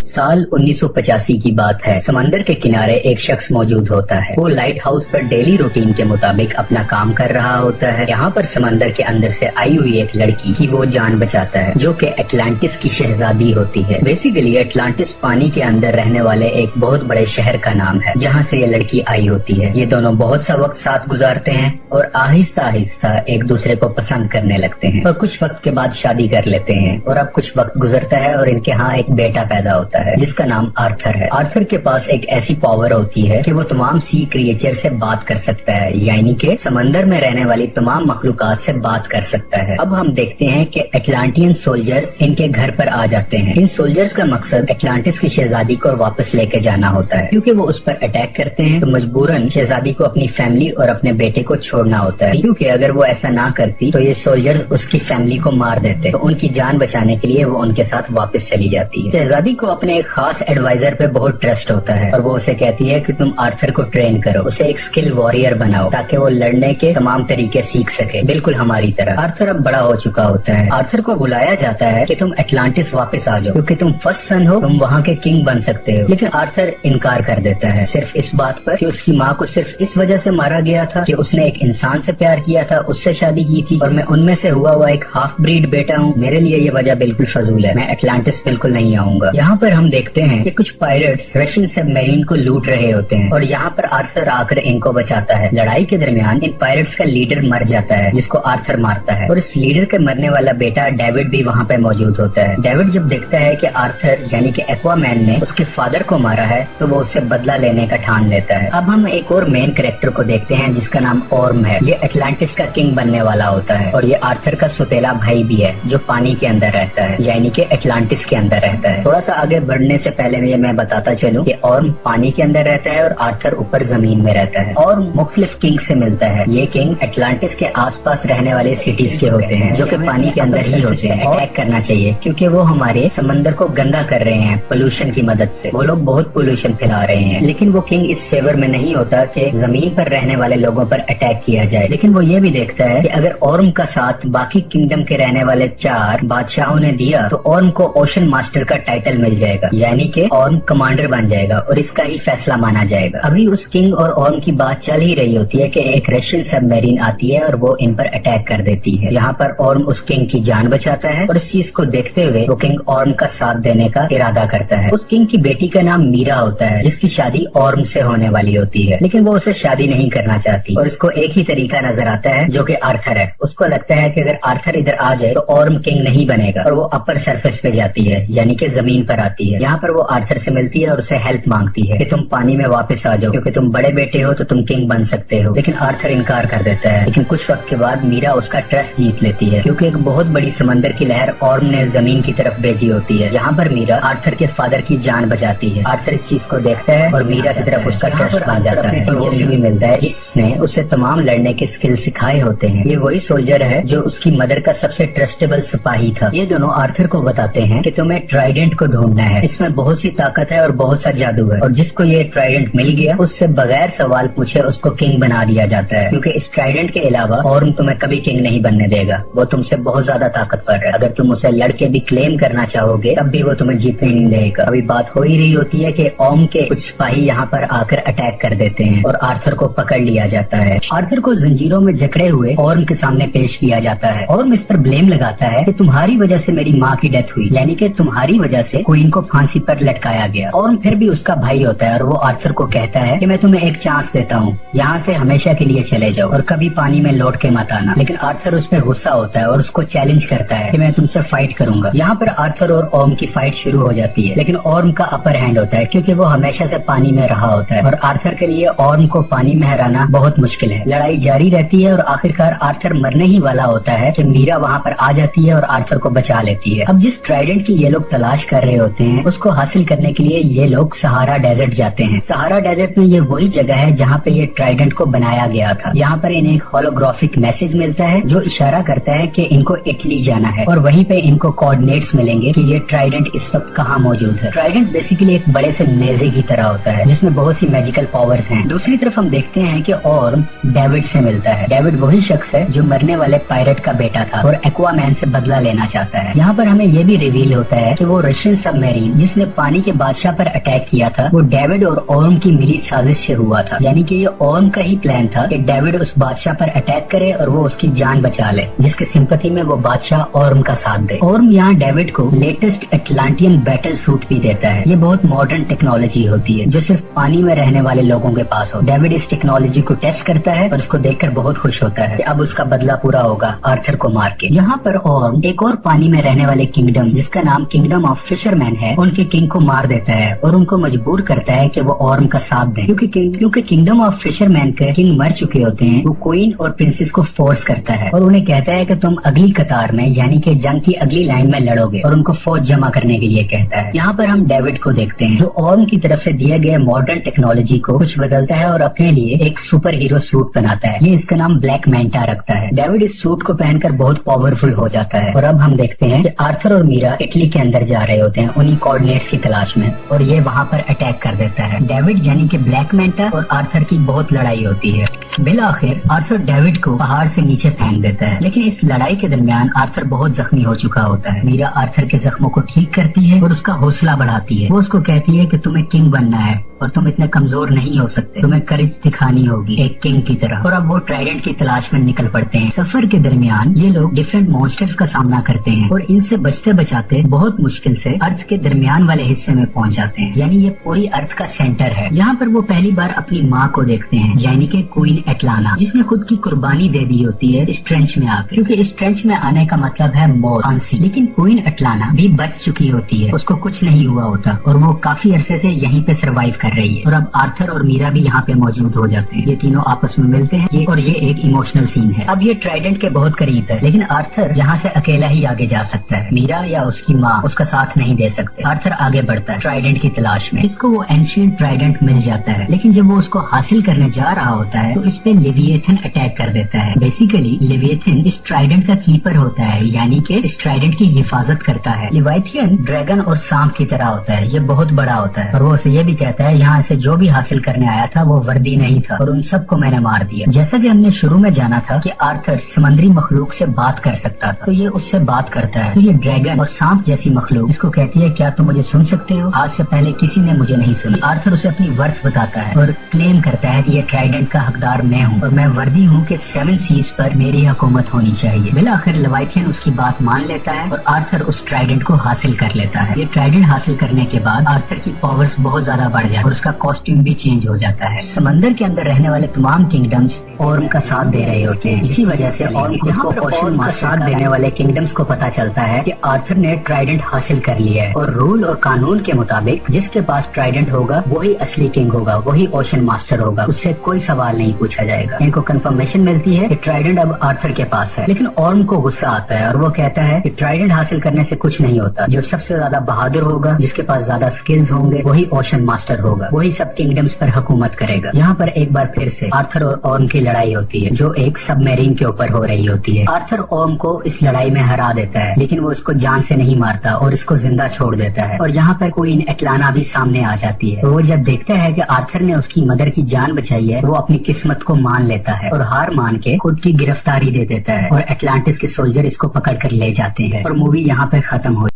साल 1985 की बात है। समंदर के किनारे एक शख्स मौजूद होता है। वो लाइट हाउस पर डेली रूटीन के मुताबिक अपना काम कर रहा होता है। यहाँ पर समंदर के अंदर से आई हुई एक लड़की की वो जान बचाता है, जो कि एटलांटिस की शहजादी होती है। बेसिकली एटलांटिस पानी के अंदर रहने वाले एक बहुत बड़े शहर का नाम है, जहाँ से ये लड़की आई होती है। ये दोनों बहुत सा वक्त साथ गुजारते हैं और आहिस्ता आहिस्ता एक दूसरे को पसंद करने लगते हैं और कुछ वक्त के बाद शादी कर लेते हैं। और अब कुछ वक्त गुजरता है और इनके यहाँ एक बेटा पैदा होता है, जिसका नाम आर्थर है। आर्थर के पास एक ऐसी पावर होती है कि वो तमाम सी क्रिएचर से बात कर सकता है, यानी कि समंदर में रहने वाली तमाम मखलूकात से बात कर सकता है। अब हम देखते हैं कि एटलांटियन सोल्जर्स इनके घर पर आ जाते हैं। इन सोल्जर्स का मकसद एटलांटिस की शहजादी को वापस लेके जाना होता है। क्योंकि वो उस पर अटैक करते हैं तो मजबूरन शहजादी को अपनी फैमिली और अपने बेटे को छोड़ना होता है, क्योंकि अगर वो ऐसा ना करती तो ये सोल्जर्स उसकी फैमिली को मार देते। तो उनकी जान बचाने के लिए वो उनके साथ वापस चली जाती है। शहजादी को अपने एक खास एडवाइजर पे बहुत ट्रस्ट होता है और वो उसे कहती है कि तुम आर्थर को ट्रेन करो, उसे एक स्किल वॉरियर बनाओ ताकि वो लड़ने के तमाम तरीके सीख सके, बिल्कुल हमारी तरह। आर्थर अब बड़ा हो चुका होता है। आर्थर को बुलाया जाता है कि तुम एटलांटिस वापस आ जाओ, क्योंकि तुम फर्स्ट सन हो, तुम वहाँ के किंग बन सकते हो। लेकिन आर्थर इनकार कर देता है, सिर्फ इस बात पर कि उसकी माँ को सिर्फ इस वजह से मारा गया था कि उसने एक इंसान से प्यार किया था, उससे शादी की थी और मैं उनमें से हुआ एक हाफ ब्रीड बेटा हूँ। मेरे लिए ये वजह बिल्कुल फजूल है, मैं एटलांटिस बिल्कुल नहीं आऊंगा। यहाँ पर हम देखते हैं कि कुछ पायरेट्स रशियन सबमरीन को लूट रहे होते हैं और यहाँ पर आर्थर आकर इनको बचाता है। लड़ाई के दरमियान इन पायरेट्स का लीडर मर जाता है, जिसको आर्थर मारता है और इस लीडर के मरने वाला बेटा डेविड भी वहाँ पे मौजूद होता है। डेविड जब देखता है कि आर्थर यानी कि एक्वामैन ने उसके फादर को मारा है तो वो उससे बदला लेने का ठान लेता है। अब हम एक और मेन कैरेक्टर को देखते हैं जिसका नाम ऑर्म है। ये एटलांटिस का किंग बनने वाला होता है और ये आर्थर का सुतेला भाई भी है, जो पानी के अंदर रहता है, यानी कि एटलांटिस के अंदर रहता है। थोड़ा सा आगे बढ़ने से पहले मैं बताता चलूं कि ऑर्म पानी के अंदर रहता है और आर्थर ऊपर जमीन में रहता है। ऑर्म मुख्तलिफ किंग से मिलता है। ये किंग्स एटलांटिस के आसपास रहने वाले सिटीज के होते हैं, जो कि पानी के अंदर ही होते हैं। अटैक करना चाहिए क्योंकि वो हमारे समंदर को गंदा कर रहे हैं पोल्यूशन की मदद से। वो लोग बहुत पोल्यूशन फैला रहे हैं, लेकिन वो किंग इस फेवर में नहीं होता कि जमीन पर रहने वाले लोगों पर अटैक किया जाए। लेकिन वो ये भी देखता है कि अगर ऑर्म का साथ बाकी किंगडम के रहने वाले 4 बादशाहों ने दिया तो ऑर्म को ओशन मास्टर का टाइटल मिल जाएगा, यानी कि ऑर्म कमांडर बन जाएगा और इसका ही फैसला माना जाएगा। अभी उस किंग और ऑर्म की बात चल ही रही होती है कि एक रशियन सबमरीन आती है और वो इन पर अटैक कर देती है। यहाँ पर ऑर्म उस किंग की जान बचाता है और इस चीज को देखते हुए वो किंग ऑर्म का साथ देने का इरादा करता है। उस किंग की बेटी का नाम मीरा होता है, जिसकी शादी ऑर्म से होने वाली होती है, लेकिन वो उसे शादी नहीं करना चाहती और इसको एक ही तरीका नजर आता है, जो कि आर्थर है। उसको लगता है कि अगर आर्थर इधर आ जाए तो ऑर्म किंग नहीं बनेगा और वो अपर सरफेस पे जाती है, यानी कि जमीन पर आती है। यहाँ पर वो आर्थर से मिलती है और उसे हेल्प मांगती है कि तुम पानी में वापस आ जाओ, क्योंकि तुम बड़े बेटे हो तो तुम किंग बन सकते हो। लेकिन आर्थर इनकार कर देता है। लेकिन कुछ वक्त के बाद मीरा उसका ट्रस्ट जीत लेती है, क्योंकि एक बहुत बड़ी समंदर की लहर ऑर्म ने जमीन की तरफ भेजी होती है। यहाँ पर मीरा आर्थर के फादर की जान बचाती है। आर्थर इस चीज को देखता है और मीरा की तरफ उसका ट्रस्ट बन जाता है। टीचर से भी मिलता है जिसने उसे तमाम लड़ने के स्किल सिखाए होते हैं। ये वही सोल्जर है जो उसकी मदर का सबसे ट्रस्टेबल सिपाही था। ये दोनों आर्थर को बताते हैं कि तुम्हें ट्राइडेंट को ढूंढना है, इसमें बहुत सी ताकत है और बहुत सा जादू है, और जिसको ये ट्राइडेंट मिल गया उससे बगैर सवाल पूछे उसको किंग बना दिया जाता है, क्योंकि इस ट्राइडेंट के अलावा ऑर्म तुम्हें कभी किंग नहीं बनने देगा। वो तुमसे बहुत ज्यादा ताकतवर है। अगर तुम उसे लड़के भी क्लेम करना चाहोगे तब भी वो तुम्हें जीतने नहीं देगा। अभी बात हो ही रही होती है कि ऑर्म के कुछ सिपाही यहाँ पर आकर अटैक कर देते हैं और आर्थर को पकड़ लिया जाता है। आर्थर को जंजीरों में जकड़े हुए ऑर्म के सामने पेश किया जाता है। ऑर्म इस पर ब्लेम लगाता है कि तुम्हारी वजह से मेरी माँ की डेथ हुई, यानी कि तुम्हारी वजह से क्वीन को फांसी पर लटकाया गया। ऑर्म फिर भी उसका भाई होता है और वो आर्थर को कहता है कि मैं तुम्हें एक चांस देता हूँ, यहाँ से हमेशा के लिए चले जाओ और कभी पानी में लौट के मत आना। लेकिन आर्थर उस पर गुस्सा होता है और उसको चैलेंज करता है कि मैं तुमसे फाइट करूंगा। यहाँ पर आर्थर और ऑर्म की फाइट शुरू हो जाती है, लेकिन ऑर्म का अपर हैंड होता है, क्योंकि वो हमेशा से पानी में रहा होता है और आर्थर के लिए ऑर्म को पानी में हराना बहुत मुश्किल है। लड़ाई जारी रहती है और आखिरकार आर्थर मरने ही वाला होता है कि मीरा वहाँ पर आ जाती है और आर्थर को बचा लेती है। अब जिस ट्राइडेंट की ये लोग तलाश कर रहे होते हैं उसको हासिल करने के लिए ये लोग सहारा डेजर्ट जाते हैं। सहारा डेजर्ट में ये वही जगह है जहाँ पे ये ट्राइडेंट को बनाया गया था। यहाँ पर इन्हें एक होलोग्राफिक मैसेज मिलता है जो इशारा करता है कि इनको इटली जाना है और वहीं पे इनको कोऑर्डिनेट्स मिलेंगे कि ये ट्राइडेंट इस वक्त कहाँ मौजूद है। ट्राइडेंट बेसिकली एक बड़े से नेज़े की तरह होता है जिसमें बहुत सी मैजिकल पावर्स हैं। दूसरी तरफ हम देखते हैं कि ऑर्म डेविड से मिलता है। डेविड वही शख्स है जो मरने वाले पायरेट का बेटा था और एक्वामैन से बदला लेना चाहता है। यहाँ पर हमें ये भी रिवील होता है कि वो रशियन सबमरीन میرین جس نے پانی کے بادشاہ پر اٹیک کیا تھا وہ ڈیوڈ اور اورم کی ملی سازش سے ہوا تھا، یعنی کہ یہ اورم کا ہی پلان تھا کہ ڈیوڈ اس بادشاہ پر اٹیک کرے اور وہ اس کی جان بچا لے، جس کی سمپتھی میں وہ بادشاہ اورم کا ساتھ دے۔ اورم یہاں ڈیوڈ کو لیٹسٹ اٹلانٹین بیٹل سوٹ بھی دیتا ہے۔ یہ بہت ماڈرن ٹیکنالوجی ہوتی ہے جو صرف پانی میں رہنے والے لوگوں کے پاس ہو۔ ڈیوڈ اس ٹیکنالوجی کو ٹیسٹ کرتا ہے اور اس کو دیکھ کر بہت خوش ہوتا ہے کہ اب اس کا بدلہ پورا ہوگا آرتھر کو مار کے۔ یہاں پر اورم ایک اور پانی میں رہنے والے کنگڈم جس کا نام کنگڈم آف فشر مین ہے ان کے کنگ کو مار دیتا ہے اور ان کو مجبور کرتا ہے کہ وہ اورم کا ساتھ دیں، کیونکہ کنگڈم آف فشر مین کے کنگ مر چکے ہوتے ہیں۔ وہ کوئن اور پرنسس کو فورس کرتا ہے اور انہیں کہتا ہے کہ تم اگلی قطار میں یعنی کہ جنگ کی اگلی لائن میں لڑو گے، اور ان کو فوج جمع کرنے کے لیے کہتا ہے۔ یہاں پر ہم ڈیوڈ کو دیکھتے ہیں جو اورم کی طرف سے دیے گئے ماڈرن ٹیکنالوجی کو کچھ بدلتا ہے اور اپنے لیے ایک سپر ہیرو سوٹ بناتا ہے۔ یہ اس کا نام بلیک مینٹا رکھتا ہے۔ ڈیوڈ اس سوٹ کو پہن کر بہت پاورفل ہو جاتا ہے، اور اب ہم دیکھتے ہیں کہ آرتھر اور میرا اٹلی کے اندر جا رہے ہوتے ہیں انہی کوآرڈینیٹس کی تلاش میں، اور یہ وہاں پر اٹیک کر دیتا ہے۔ ڈیوڈ یعنی کہ بلیک مینٹا اور آرتھر کی بہت لڑائی ہوتی ہے۔ بالآخر آرتھر ڈیوڈ کو پہاڑ سے نیچے پھینک دیتا ہے، لیکن اس لڑائی کے درمیان آرتھر بہت زخمی ہو چکا ہوتا ہے۔ میرا آرتھر کے زخموں کو ٹھیک کرتی ہے اور اس کا حوصلہ بڑھاتی ہے۔ وہ اس کو کہتی ہے کہ تمہیں کنگ بننا ہے اور تم اتنے کمزور نہیں ہو سکتے، تمہیں کریج دکھانی ہوگی ایک کنگ کی طرح۔ اور اب وہ ٹرائیڈنٹ کی تلاش میں نکل پڑتے ہیں۔ سفر کے درمیان یہ لوگ ڈفرینٹ مونسٹرز کا سامنا کرتے ہیں اور ان سے بچتے بچاتے بہت مشکل سے ارتھ کے درمیان والے حصے میں پہنچ جاتے ہیں، یعنی یہ پوری ارتھ کا سینٹر ہے۔ یہاں پر وہ پہلی بار اپنی ماں کو دیکھتے ہیں، یعنی کہ کوئن ایٹلانا، جس نے خود کی قربانی دے دی ہوتی ہے اس ٹرنچ میں آ کے، کیونکہ اس ٹرنچ میں آنے کا مطلب ہے موت، پھانسی۔ لیکن کوئن ایٹلانا بھی بچ چکی ہوتی ہے، اس کو کچھ نہیں ہوا ہوتا اور وہ کافی عرصے سے یہیں پہ سروائیو کر رہی ہے۔ اور اب آرتھر اور میرا بھی یہاں پہ موجود ہو جاتے ہیں، یہ تینوں آپس میں ملتے ہیں اور یہ ایک ایموشنل سین ہے۔ اب یہ ٹرائیڈنٹ کے بہت قریب ہے، لیکن آرتھر یہاں سے اکیلا ہی آگے جا سکتا ہے، میرا یا اس کی ماں اس کا ساتھ نہیں دے سکتے۔ آرتھر آگے بڑھتا ہے ٹرائیڈنٹ کی تلاش میں، اس کو وہ اینشینٹ ٹرائیڈنٹ مل جاتا ہے، لیکن جب وہ اس کو حاصل کرنے جا رہا ہوتا ہے تو اس پہ لیویتھن اٹیک کر دیتا ہے۔ بیسیکلی لیویتھن اس ٹرائیڈنٹ کا کیپر ہوتا ہے، یعنی کہ اس ٹرائیڈنٹ کی حفاظت کرتا ہے۔ لیویتھن ڈریگن اور سانپ کی طرح ہوتا ہے، یہ بہت بڑا ہوتا ہے اور وہ اسے یہ بھی کہتا ہے یہاں سے جو بھی حاصل کرنے آیا تھا وہ وردی نہیں تھا اور ان سب کو میں نے مار دیا۔ جیسا کہ ہم نے شروع میں جانا تھا کہ آرتھر سمندری مخلوق سے بات کر سکتا تھا، تو یہ اس سے بات کرتا ہے۔ تو یہ ڈریگن اور سانپ جیسی مخلوق اس کو کہتی ہے کیا تم مجھے سن سکتے ہو؟ آج سے پہلے کسی نے مجھے نہیں سنی۔ آرتھر اسے اپنی ورتھ بتاتا ہے اور کلیم کرتا ہے کہ یہ ٹرائیڈنٹ کا حقدار میں ہوں اور میں وردی ہوں کہ 7 سیز پر میری حکومت ہونی چاہیے۔ بالآخر لیویتھن اس کی بات مان لیتا ہے اور آرتھر اس ٹرائیڈنٹ کو حاصل کر لیتا ہے۔ یہ ٹرائیڈنٹ حاصل کرنے کے بعد آرتھر کی پاورز بہت زیادہ بڑھ جاتی ہے اور اس کا کاسٹیوم بھی چینج ہو جاتا ہے۔ سمندر کے اندر رہنے والے تمام کنگڈمز اورم کا ساتھ دے رہے ہوتے ہیں، اسی وجہ سے اورم کو اوشن کا ساتھ دینے والے کنگڈمز کو پتا چلتا ہے کہ آرتھر نے ٹرائیڈنٹ حاصل کر لیا ہے، اور رول اور قانون کے مطابق جس کے پاس ٹرائیڈنٹ ہوگا وہی اصلی کنگ ہوگا، وہی اوشن ماسٹر ہوگا، اس سے کوئی سوال نہیں پوچھا جائے گا۔ ان کو کنفرمیشن ملتی ہے کہ ٹرائیڈنٹ اب آرتھر کے پاس ہے، لیکن اورم کو غصہ آتا ہے اور وہ کہتا ہے کہ ٹرائیڈنٹ حاصل کرنے سے کچھ نہیں ہوتا، جو سب سے زیادہ بہادر ہوگا، جس کے پاس زیادہ سکلز ہوں گے، وہی اوشن ماسٹر ہوگا، وہی سب کنگڈمز پر حکومت کرے گا۔ یہاں پر ایک بار پھر سے آرتھر اور اورم کی لڑائی ہوتی ہے جو ایک سب میرین کے اوپر ہو رہی ہوتی ہے۔ آرتھر اورم کو اس لڑائی میں ہرا دیتا ہے، لیکن وہ اس کو جان سے نہیں مارتا اور اس کو زندہ چھوڑ دیتا ہے، اور یہاں پر کوئن ایٹلانا بھی سامنے آ جاتی ہے۔ وہ جب دیکھتا ہے کہ آرتھر نے اس کی مدر کی جان بچائی ہے وہ اپنی قسمت کو مان لیتا ہے اور ہار مان کے خود کی گرفتاری دے دیتا ہے، اور اٹلانٹس کے سولجر اس کو پکڑ کر لے جاتے ہیں اور مووی یہاں پہ ختم ہو